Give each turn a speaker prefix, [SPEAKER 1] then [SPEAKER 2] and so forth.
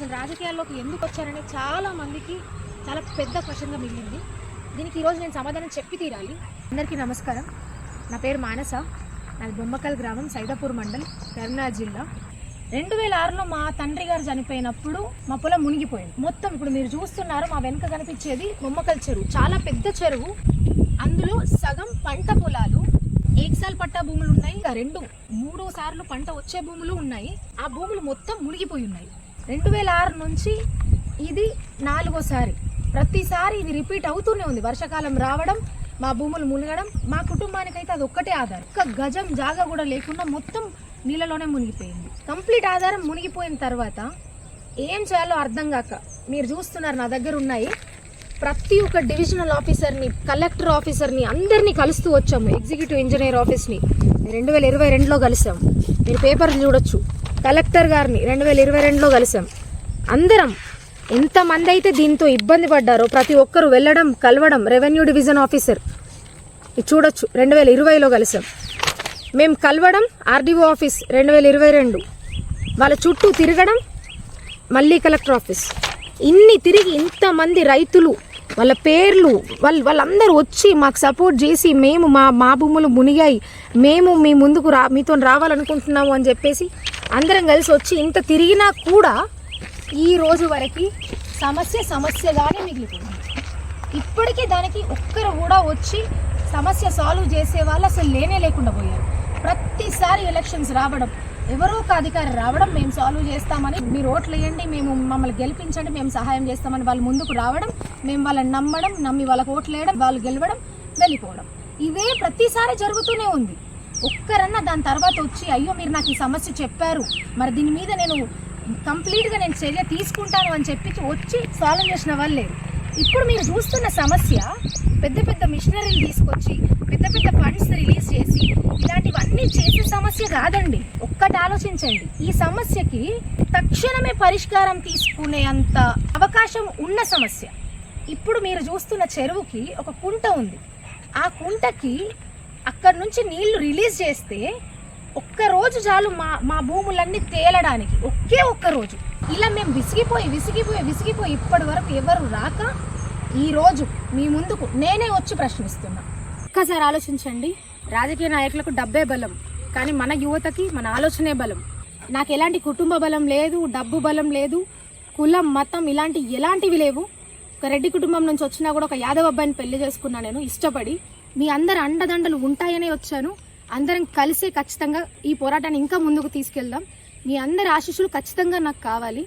[SPEAKER 1] అసలు రాజకీయాల్లోకి ఎందుకు వచ్చారని చాలా మందికి చాలా పెద్ద క్వశ్చన్గా మిగిలింది. దీనికి ఈరోజు నేను సమాధానం చెప్పి తీరాలి. అందరికీ నమస్కారం. నా పేరు మానస. నాది బొమ్మకల్ గ్రామం, సైదాపూర్ మండల్, కరీంనగర్ జిల్లా. 2006లో మా తండ్రి గారు చనిపోయినప్పుడు మా పొలం మునిగిపోయింది మొత్తం. ఇప్పుడు మీరు చూస్తున్నారు మా వెనుక కనిపించేది బొమ్మకల్ చెరువు, చాలా పెద్ద చెరువు. అందులో సగం పంట పొలాలు, ఏకసాల్ పట్టా భూములు ఉన్నాయి, 2-3 సార్లు పంట వచ్చే భూములు ఉన్నాయి. ఆ భూములు మొత్తం మునిగిపోయి ఉన్నాయి. 2006 నుంచి ఇది 4వసారి. ప్రతిసారి ఇది రిపీట్ అవుతూనే ఉంది. వర్షాకాలం రావడం, మా భూములు మునగడం. మా కుటుంబానికైతే అది ఒక్కటే ఆధారం. ఒక్క గజం జాగా కూడా లేకుండా మొత్తం నీళ్ళలోనే మునిగిపోయింది. కంప్లీట్ ఆధారం మునిగిపోయిన తర్వాత ఏం చేయాలో అర్థం కాక మీరు చూస్తున్నారు నా దగ్గర ఉన్నాయి. ప్రతి ఒక్క డివిజనల్ ఆఫీసర్ని, కలెక్టర్ ఆఫీసర్ని అందరినీ కలుస్తూ వచ్చాము. ఎగ్జిక్యూటివ్ ఇంజనీర్ ఆఫీస్ని 2022లో కలిసాం. మీరు పేపర్లు చూడొచ్చు. కలెక్టర్ గారిని 2022లో కలిసాం. అందరం ఎంతమంది అయితే దీంతో ఇబ్బంది పడ్డారో ప్రతి ఒక్కరు వెళ్ళడం, కలవడం. రెవెన్యూ డివిజన్ ఆఫీసర్ ఇది చూడొచ్చు, 2020లో కలిసాం. మేము కలవడం, ఆర్డీఓ ఆఫీస్ 2022, వాళ్ళ చుట్టూ తిరగడం, మళ్ళీ కలెక్టర్ ఆఫీస్. ఇన్ని తిరిగి ఇంతమంది రైతులు వాళ్ళ పేర్లు వాళ్ళందరూ వచ్చి మాకు సపోర్ట్ చేసి, మేము మా భూములు మునిగాయి, మేము మీ ముందుకు మీతో రావాలనుకుంటున్నాము అని చెప్పేసి అందరం కలిసి వచ్చి ఇంత తిరిగినా కూడా ఈ రోజు వరకు సమస్యగానే మిగిలిపోయింది. ఇప్పటికీ దానికి ఒక్కరు కూడా వచ్చి సమస్య సాల్వ్ చేసే వాళ్ళు అసలు లేకుండా పోయారు. ప్రతిసారి ఎలక్షన్స్ రావడం, ఎవరో ఒక అధికారి రావడం, మేము సాల్వ్ చేస్తామని, మీరు ఓట్లు వేయండి, మమ్మల్ని గెలిపించండి, మేము సహాయం చేస్తామని వాళ్ళు ముందుకు రావడం, మేము వాళ్ళని నమ్మి వాళ్ళకి ఓట్లు వేయడం, వాళ్ళు గెలవడం, వెళ్ళిపోవడం. ఇవే ప్రతిసారి జరుగుతూనే ఉంది. ఒక్కరన్నా దాని తర్వాత వచ్చి అయ్యో మీరు నాకు ఈ సమస్య చెప్పారు, మరి దీని మీద నేను కంప్లీట్గా నేను చర్య తీసుకుంటాను అని చెప్పి వచ్చి సాల్వ్ చేసిన వాళ్ళు లేరు. ఇప్పుడు మీరు చూస్తున్న సమస్య పెద్ద పెద్ద మిషనరీలు తీసుకొచ్చి పెద్ద పెద్ద ఫండ్స్ రిలీజ్ చేసి ఇలాంటివన్నీ చేసే సమస్య కాదండి. ఒక్కటి ఆలోచించండి, ఈ సమస్యకి తక్షణమే పరిష్కారం తీసుకునే అంత అవకాశం ఉన్న సమస్య. ఇప్పుడు మీరు చూస్తున్న చెరువుకి ఒక కుంట ఉంది. ఆ కుంటకి అక్కడి నుంచి నీళ్లు రిలీజ్ చేస్తే ఒక్కరోజు చాలు మా భూములన్నీ తేలడానికి. ఒక్క రోజు. ఇలా మేము విసిగిపోయి ఇప్పటి వరకు ఎవరు రాక ఈరోజు మీ ముందుకు నేనే వచ్చి ప్రశ్నిస్తున్నా. ఒక్కసారి ఆలోచించండి. రాజకీయ నాయకులకు డబ్బే బలం, కానీ మన యువతకి మన ఆలోచనే బలం. నాకు ఎలాంటి కుటుంబ బలం లేదు, డబ్బు బలం లేదు, కులం, మతం ఎలాంటివి లేవు. ఒక రెడ్డి కుటుంబం నుంచి వచ్చినా కూడా ఒక యాదవ్ అబ్బాయిని పెళ్లి చేసుకున్నా నేను ఇష్టపడి. మీ అందరి అండదండలు ఉంటాయనే వచ్చాను. అందరం కలిసి ఖచ్చితంగా ఈ పోరాటాన్ని ఇంకా ముందుకు తీసుకెళ్దాం. మీ అందరి ఆశీస్సులు ఖచ్చితంగా నాకు కావాలి.